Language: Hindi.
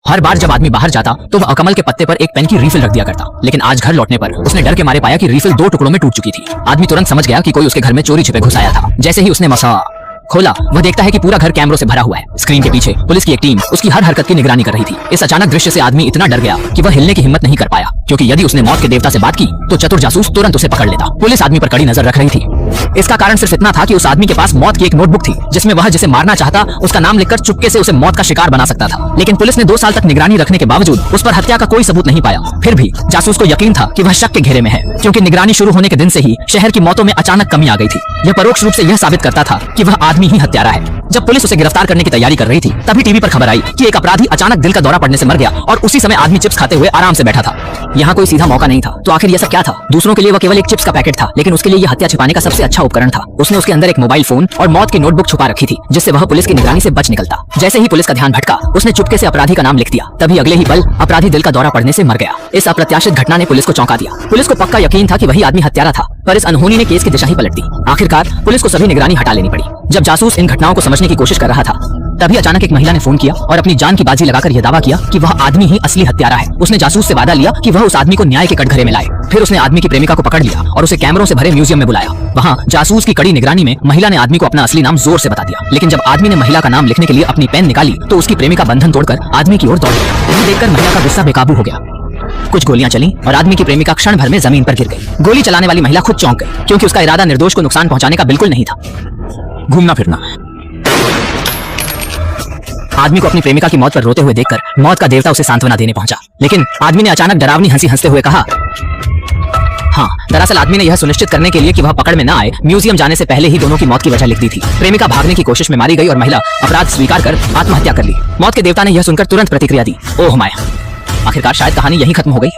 हर बार जब आदमी बाहर जाता तो वह अकमल के पत्ते पर एक पेन की रिफिल रख दिया करता, लेकिन आज घर लौटने पर उसने डर के मारे पाया कि रिफिल 2 टुकड़ों में टूट चुकी थी। आदमी तुरंत समझ गया कि कोई उसके घर में चोरी छिपे घुस आया था। जैसे ही उसने मसा खोला, वह देखता है कि पूरा घर कैमरों से भरा हुआ है। स्क्रीन के पीछे पुलिस की एक टीम उसकी हर हरकत की निगरानी कर रही थी। इस अचानक दृश्य से आदमी इतना डर गया कि वह हिलने की हिम्मत नहीं कर पाया, क्योंकि यदि उसने मौत के देवता से बात की तो चतुर जासूस तुरंत उसे पकड़ लेता। पुलिस आदमी पर कड़ी नजर रख रही थी। इसका कारण सिर्फ इतना था कि उस आदमी के पास मौत की एक नोटबुक थी, जिसमें वह जिसे मारना चाहता उसका नाम लिखकर चुपके से उसे मौत का शिकार बना सकता था। लेकिन पुलिस ने 2 साल तक निगरानी रखने के बावजूद उस पर हत्या का कोई सबूत नहीं पाया। फिर भी जासूस को यकीन था कि वह शक के घेरे में है, क्योंकि निगरानी शुरू होने के दिन से ही शहर की मौतों में अचानक कमी आ गई थी। यह परोक्ष रूप से यह साबित करता था कि वह आदमी ही हत्यारा है। जब पुलिस उसे गिरफ्तार करने की तैयारी कर रही थी, तभी टीवी पर खबर आई कि एक अपराधी अचानक दिल का दौरा पड़ने से मर गया और उसी समय आदमी चिप्स खाते हुए आराम से बैठा था। यहाँ कोई सीधा मौका नहीं था, तो आखिर यह सब क्या था? दूसरों के लिए वह केवल एक चिप्स का पैकेट था, लेकिन उसके लिए यह हत्या छिपाने का सबसे अच्छा उपकरण था। उसने उसके अंदर एक मोबाइल फोन और मौत की नोटबुक छुपा रखी थी, जिससे वह पुलिस की निगरानी से बच निकलता। जैसे ही पुलिस का ध्यान भटका, उसने चुपके से अपराधी का नाम लिख दिया। तभी अगले ही पल अपराधी दिल का दौरा पड़ने से मर गया। इस अप्रत्याशित घटना ने पुलिस को चौंका दिया। पुलिस को पक्का यकीन था कि वही आदमी हत्यारा था, पर इस अनहोनी ने केस की दिशा ही पलट दी। आखिरकार पुलिस को सभी निगरानी हटा लेनी पड़ी। जब जासूस इन घटनाओं को समझने की कोशिश कर रहा था, तभी अचानक एक महिला ने फोन किया और अपनी जान की बाजी लगाकर यह दावा किया कि वह आदमी ही असली हत्यारा है। उसने जासूस से वादा लिया कि वह उस आदमी को न्याय के कटघरे में लाए। फिर उसने आदमी की प्रेमिका को पकड़ लिया और उसे कैमरों से भरे म्यूजियम में बुलाया। वहाँ जासूस की कड़ी निगरानी में महिला ने आदमी को अपना असली नाम जोर से बता दिया। लेकिन जब आदमी ने महिला का नाम लिखने के लिए अपनी पेन निकाली, तो उसकी प्रेमिका बंधन तोड़कर आदमी की ओर दौड़ गई। यह देखकर महिला का गुस्सा बेकाबू हो गया। कुछ गोलियां चली और आदमी की प्रेमिका क्षण भर में जमीन पर गिर गई। गोली चलाने वाली महिला खुद चौंक गई, क्योंकि उसका इरादा निर्दोष को नुकसान पहुंचाने का बिल्कुल नहीं था। घूमना फिरना। आदमी को अपनी प्रेमिका की मौत पर रोते हुए देखकर मौत का देवता उसे सांत्वना देने पहुंचा, लेकिन आदमी ने अचानक डरावनी हंसी हंसते हुए कहा, हाँ, दरअसल आदमी ने यह सुनिश्चित करने के लिए कि वह पकड़ में न आए, म्यूजियम जाने से पहले ही दोनों की मौत की वजह लिख दी थी। प्रेमिका भागने की कोशिश में मारी गई और महिला अपराध स्वीकार कर आत्महत्या कर ली। मौत के देवता ने यह सुनकर तुरंत प्रतिक्रिया दी, ओह माया। आखिरकार शायद कहानी यहीं खत्म हो गई।